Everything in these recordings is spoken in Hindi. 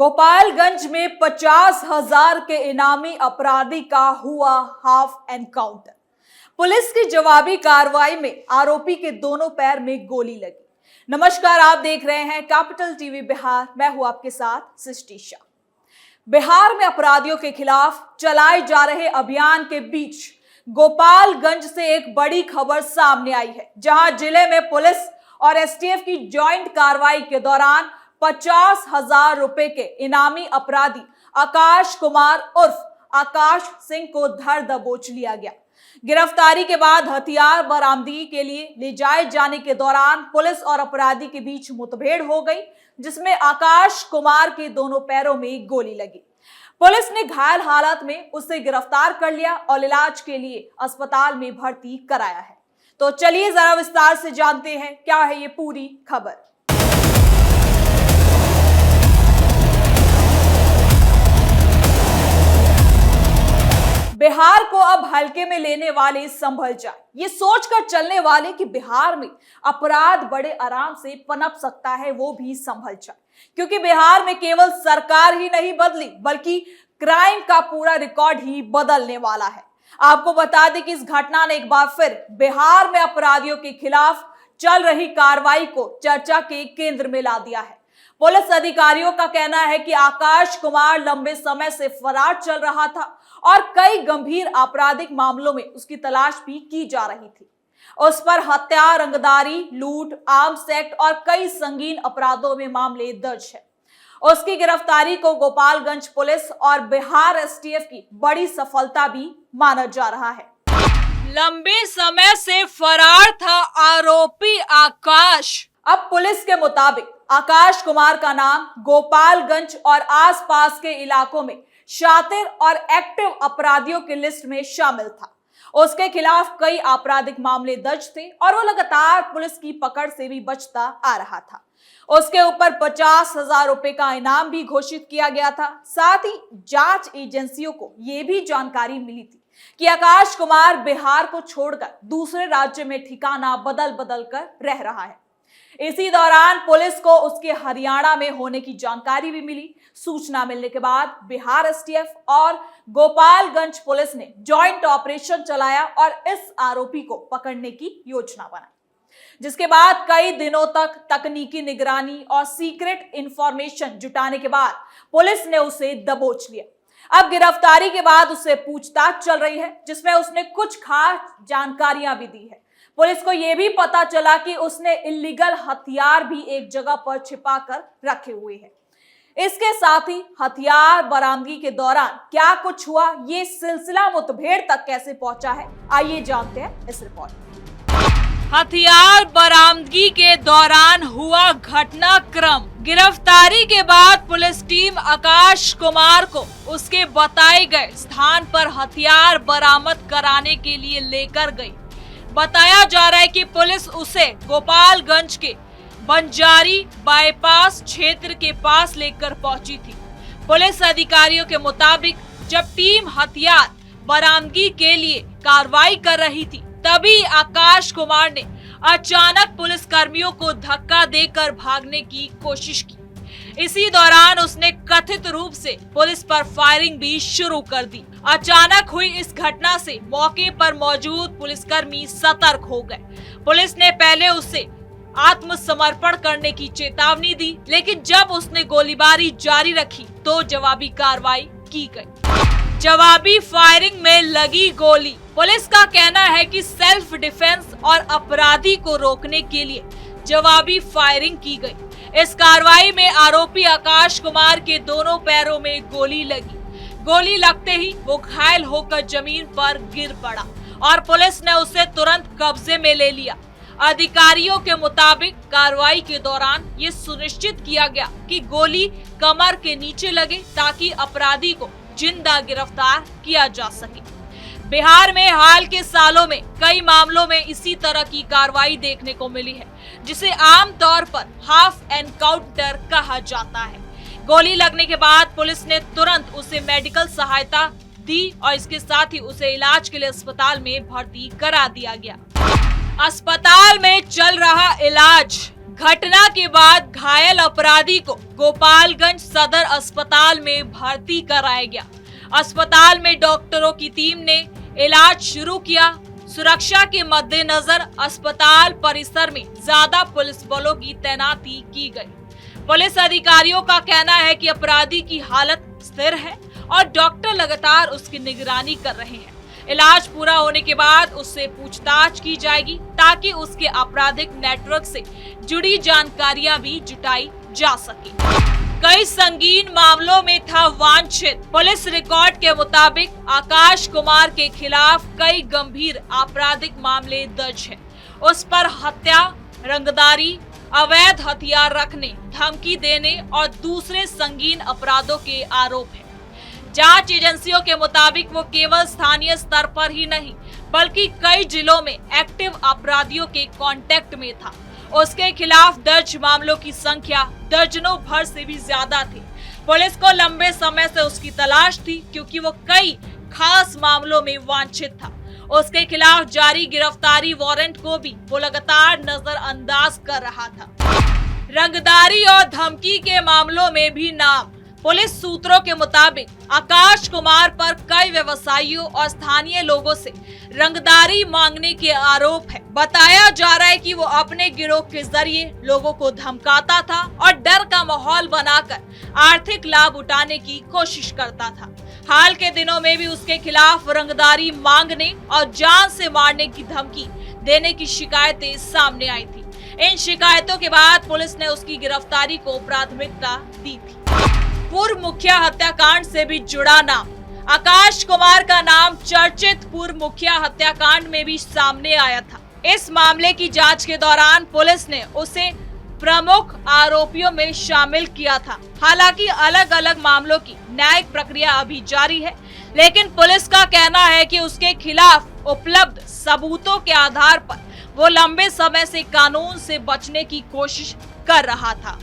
गोपालगंज में 50,000 के इनामी अपराधी का हुआ हाफ एनकाउंटर। पुलिस की जवाबी कार्रवाई में आरोपी के दोनों पैर में गोली लगी। नमस्कार, आप देख रहे हैं कैपिटल टीवी बिहार। मैं हूं आपके साथ सृष्टि शाह। बिहार में अपराधियों के खिलाफ चलाए जा रहे अभियान के बीच गोपालगंज से एक बड़ी खबर सामने आई है, जहां जिले में पुलिस और एसटीएफ की जॉइंट कार्रवाई के दौरान 50,000 रुपए के इनामी अपराधी आकाश कुमार उर्फ आकाश सिंह को धर दबोच लिया गया। गिरफ्तारी के बाद हथियार बरामदगी के लिए ले जाए जाने के दौरान पुलिस और अपराधी के बीच मुठभेड़ हो गई, जिसमें आकाश कुमार के दोनों पैरों में गोली लगी। पुलिस ने घायल हालत में उसे गिरफ्तार कर लिया और इलाज के लिए अस्पताल में भर्ती कराया है। तो चलिए जरा विस्तार से जानते हैं क्या है ये पूरी खबर। बिहार को अब हल्के में लेने वाले संभल जाए, ये सोचकर चलने वाले कि बिहार में अपराध बड़े आराम से पनप सकता है, वो भी संभल जाए, क्योंकि बिहार में केवल सरकार ही नहीं बदली बल्कि क्राइम का पूरा रिकॉर्ड ही बदलने वाला है। आपको बता दें कि इस घटना ने एक बार फिर बिहार में अपराधियों के खिलाफ चल रही कार्रवाई को चर्चा के केंद्र में ला दिया है। पुलिस अधिकारियों का कहना है कि आकाश कुमार लंबे समय से फरार चल रहा था और कई गंभीर आपराधिक मामलों में उसकी तलाश भी की जा रही थी। उस पर हत्या, रंगदारी, लूट, आर्म्स एक्ट और कई संगीन अपराधों में मामले दर्ज है। उसकी गिरफ्तारी को गोपालगंज पुलिस और बिहार एसटीएफ की बड़ी सफलता भी माना जा रहा है। लंबे समय से फरार था आरोपी आकाश। अब पुलिस के मुताबिक आकाश कुमार का नाम गोपालगंज और आसपास के इलाकों में शातिर और एक्टिव अपराधियों की लिस्ट में शामिल था। उसके खिलाफ कई आपराधिक मामले दर्ज थे और वो लगातार पुलिस की पकड़ से भी बचता आ रहा था। उसके ऊपर 50,000 रुपए का इनाम भी घोषित किया गया था। साथ ही जांच एजेंसियों को यह भी जानकारी मिली थी कि आकाश कुमार बिहार को छोड़कर दूसरे राज्य में ठिकाना बदल बदल कर रह रहा है। इसी दौरान पुलिस को उसके हरियाणा में होने की जानकारी भी मिली। सूचना मिलने के बाद बिहार एसटीएफ और गोपालगंज पुलिस ने जॉइंट ऑपरेशन चलाया और इस आरोपी को पकड़ने की योजना बनाई, जिसके बाद कई दिनों तक तकनीकी निगरानी और सीक्रेट इंफॉर्मेशन जुटाने के बाद पुलिस ने उसे दबोच लिया। अब गिरफ्तारी के बाद उससे पूछताछ चल रही है, जिसमें उसने कुछ खास जानकारियां भी दी है। पुलिस को यह भी पता चला कि उसने इल्लीगल हथियार भी एक जगह पर छिपा कर रखे हुए हैं। इसके साथ ही हथियार बरामदगी के दौरान क्या कुछ हुआ, ये सिलसिला मुठभेड़ तक कैसे पहुंचा है, आइए जानते हैं इस रिपोर्ट में। हथियार बरामदगी के दौरान हुआ घटनाक्रम। गिरफ्तारी के बाद पुलिस टीम आकाश कुमार को उसके बताए गए स्थान पर हथियार बरामद कराने के लिए लेकर गई। बताया जा रहा है कि पुलिस उसे गोपालगंज के बंजारी बाईपास क्षेत्र के पास लेकर पहुंची थी। पुलिस अधिकारियों के मुताबिक जब टीम हथियार बरामदगी के लिए कार्रवाई कर रही थी, तभी आकाश कुमार ने अचानक पुलिस कर्मियों को धक्का देकर भागने की कोशिश की। इसी दौरान उसने कथित रूप से पुलिस पर फायरिंग भी शुरू कर दी। अचानक हुई इस घटना से मौके पर मौजूद पुलिसकर्मी सतर्क हो गए। पुलिस ने पहले उसे आत्मसमर्पण करने की चेतावनी दी, लेकिन जब उसने गोलीबारी जारी रखी तो जवाबी कार्रवाई की गई। जवाबी फायरिंग में लगी गोली। पुलिस का कहना है कि सेल्फ डिफेंस और अपराधी को रोकने के लिए जवाबी फायरिंग की गई। इस कार्रवाई में आरोपी आकाश कुमार के दोनों पैरों में गोली लगी। गोली लगते ही वो घायल होकर जमीन पर गिर पड़ा और पुलिस ने उसे तुरंत कब्जे में ले लिया। अधिकारियों के मुताबिक कार्रवाई के दौरान ये सुनिश्चित किया गया कि गोली कमर के नीचे लगे ताकि अपराधी को जिंदा गिरफ्तार किया जा सके। बिहार में हाल के सालों में कई मामलों में इसी तरह की कार्रवाई देखने को मिली है, जिसे आमतौर पर हाफ एनकाउंटर कहा जाता है। गोली लगने के बाद पुलिस ने तुरंत उसे मेडिकल सहायता दी और इसके साथ ही उसे इलाज के लिए अस्पताल में भर्ती करा दिया गया। अस्पताल में चल रहा इलाज। घटना के बाद घायल अपराधी को गोपालगंज सदर अस्पताल में भर्ती कराया गया। अस्पताल में डॉक्टरों की टीम ने इलाज शुरू किया। सुरक्षा के मद्देनजर अस्पताल परिसर में ज्यादा पुलिस बलों की तैनाती की गई। पुलिस अधिकारियों का कहना है कि अपराधी की हालत स्थिर है और डॉक्टर लगातार उसकी निगरानी कर रहे हैं। इलाज पूरा होने के बाद उससे पूछताछ की जाएगी ताकि उसके आपराधिक नेटवर्क से जुड़ी जानकारियां भी जुटाई जा सके। कई संगीन मामलों में था वांछित। पुलिस रिकॉर्ड के मुताबिक आकाश कुमार के खिलाफ कई गंभीर आपराधिक मामले दर्ज हैं। उस पर हत्या, रंगदारी, अवैध हथियार रखने, धमकी देने और दूसरे संगीन अपराधों के आरोप हैं। जांच एजेंसियों के मुताबिक वो केवल स्थानीय स्तर पर ही नहीं बल्कि कई जिलों में एक्टिव अपराधियों के कांटेक्ट में था। उसके खिलाफ दर्ज मामलों की संख्या दर्जनों भर से भी ज्यादा थी। पुलिस को लंबे समय से उसकी तलाश थी क्योंकि वो कई खास मामलों में वांछित था। उसके खिलाफ जारी गिरफ्तारी वारंट को भी वो लगातार नजरअंदाज कर रहा था। रंगदारी और धमकी के मामलों में भी नाम। पुलिस सूत्रों के मुताबिक आकाश कुमार पर कई व्यवसायियों और स्थानीय लोगों से रंगदारी मांगने के आरोप है। बताया जा रहा है कि वो अपने गिरोह के जरिए लोगों को धमकाता था और डर का माहौल बनाकर आर्थिक लाभ उठाने की कोशिश करता था। हाल के दिनों में भी उसके खिलाफ रंगदारी मांगने और जान से मारने की धमकी देने की शिकायतें सामने आई थी। इन शिकायतों के बाद पुलिस ने उसकी गिरफ्तारी को प्राथमिकता दी थी। पूर्व मुखिया हत्याकांड से भी जुड़ा नाम। आकाश कुमार का नाम चर्चित पूर्व मुखिया हत्याकांड में भी सामने आया था। इस मामले की जांच के दौरान पुलिस ने उसे प्रमुख आरोपियों में शामिल किया था। हालांकि अलग अलग मामलों की न्यायिक प्रक्रिया अभी जारी है, लेकिन पुलिस का कहना है कि उसके खिलाफ उपलब्ध सबूतों के आधार पर वो लंबे समय से कानून से बचने की कोशिश कर रहा था।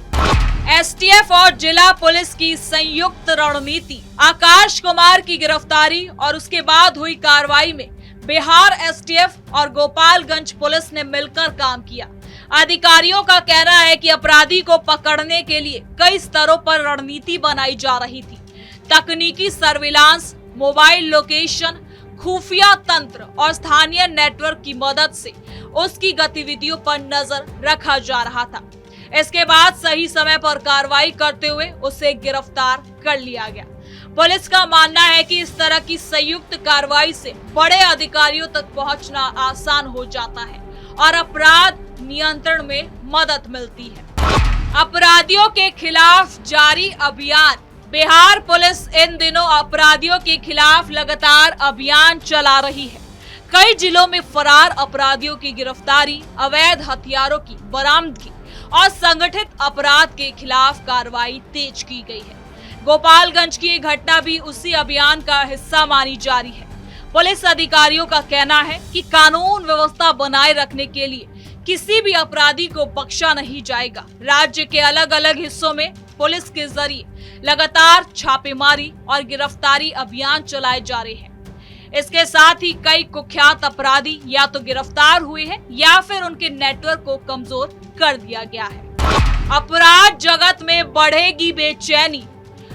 एसटीएफ और जिला पुलिस की संयुक्त रणनीति। आकाश कुमार की गिरफ्तारी और उसके बाद हुई कार्रवाई में बिहार एसटीएफ और गोपालगंज पुलिस ने मिलकर काम किया। अधिकारियों का कहना है कि अपराधी को पकड़ने के लिए कई स्तरों पर रणनीति बनाई जा रही थी। तकनीकी सर्विलांस, मोबाइल लोकेशन, खुफिया तंत्र और स्थानीय नेटवर्क की मदद से उसकी गतिविधियों पर नजर रखा जा रहा था। इसके बाद सही समय पर कार्रवाई करते हुए उसे गिरफ्तार कर लिया गया। पुलिस का मानना है कि इस तरह की संयुक्त कार्रवाई से बड़े अधिकारियों तक पहुंचना आसान हो जाता है और अपराध नियंत्रण में मदद मिलती है। अपराधियों के खिलाफ जारी अभियान। बिहार पुलिस इन दिनों अपराधियों के खिलाफ लगातार अभियान चला रही है। कई जिलों में फरार अपराधियों की गिरफ्तारी, अवैध हथियारों की बरामदगी और संगठित अपराध के खिलाफ कार्रवाई तेज की गई है। गोपालगंज की ये घटना भी उसी अभियान का हिस्सा मानी जा रही है। पुलिस अधिकारियों का कहना है कि कानून व्यवस्था बनाए रखने के लिए किसी भी अपराधी को बख्शा नहीं जाएगा। राज्य के अलग अलग हिस्सों में पुलिस के जरिए लगातार छापेमारी और गिरफ्तारी अभियान चलाए जा रहे हैं। इसके साथ ही कई कुख्यात अपराधी या तो गिरफ्तार हुए हैं या फिर उनके नेटवर्क को कमजोर कर दिया गया है। अपराध जगत में बढ़ेगी बेचैनी।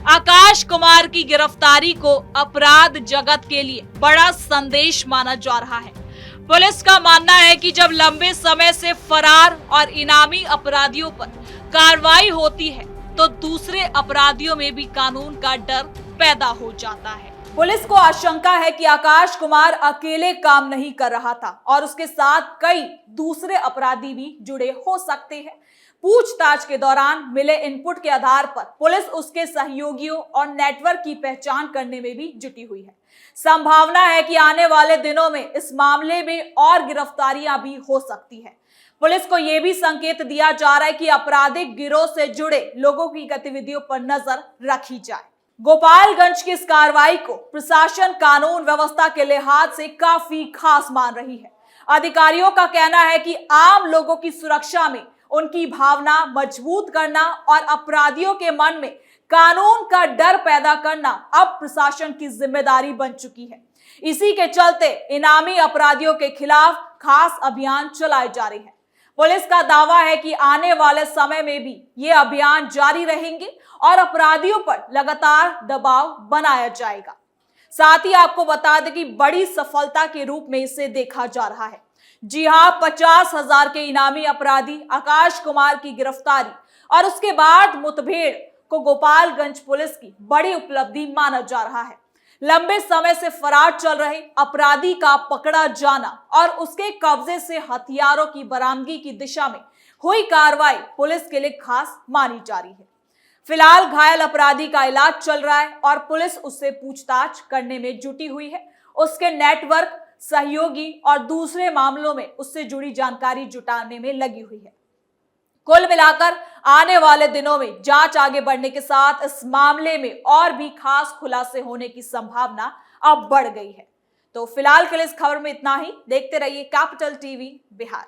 आकाश कुमार की गिरफ्तारी को अपराध जगत के लिए बड़ा संदेश माना जा रहा है। पुलिस का मानना है कि जब लंबे समय से फरार और इनामी अपराधियों पर कार्रवाई होती है तो दूसरे अपराधियों में भी कानून का डर पैदा हो जाता है। पुलिस को आशंका है कि आकाश कुमार अकेले काम नहीं कर रहा था और उसके साथ कई दूसरे अपराधी भी जुड़े हो सकते हैं। पूछताछ के दौरान मिले इनपुट के आधार पर पुलिस उसके सहयोगियों और नेटवर्क की पहचान करने में भी जुटी हुई है। संभावना है कि आने वाले दिनों में इस मामले में और गिरफ्तारियां भी हो सकती है। पुलिस को यह भी संकेत दिया जा रहा है कि आपराधिक गिरोह से जुड़े लोगों की गतिविधियों पर नजर रखी जाए। गोपालगंज की इस कार्रवाई को प्रशासन कानून व्यवस्था के लिहाज से काफी खास मान रही है। अधिकारियों का कहना है कि आम लोगों की सुरक्षा में उनकी भावना मजबूत करना और अपराधियों के मन में कानून का डर पैदा करना अब प्रशासन की जिम्मेदारी बन चुकी है। इसी के चलते इनामी अपराधियों के खिलाफ खास अभियान चलाए जा रहे हैं। पुलिस का दावा है कि आने वाले समय में भी ये अभियान जारी रहेंगे और अपराधियों पर लगातार दबाव बनाया जाएगा। साथ ही आपको बता दें कि बड़ी सफलता के रूप में इसे देखा जा रहा है। जी हां, 50,000 के इनामी अपराधी आकाश कुमार की गिरफ्तारी और उसके बाद मुठभेड़ को गोपालगंज पुलिस की बड़ी उपलब्धि माना जा रहा है। लंबे समय से फरार चल रहे अपराधी का पकड़ा जाना और उसके कब्जे से हथियारों की बरामदगी की दिशा में हुई कार्रवाई पुलिस के लिए खास मानी जा रही है। फिलहाल घायल अपराधी का इलाज चल रहा है और पुलिस उससे पूछताछ करने में जुटी हुई है। उसके नेटवर्क, सहयोगी और दूसरे मामलों में उससे जुड़ी जानकारी जुटाने में लगी हुई है। कुल मिलाकर आने वाले दिनों में जांच आगे बढ़ने के साथ इस मामले में और भी खास खुलासे होने की संभावना अब बढ़ गई है। तो फिलहाल के लिए इस खबर में इतना ही। देखते रहिए कैपिटल टीवी बिहार।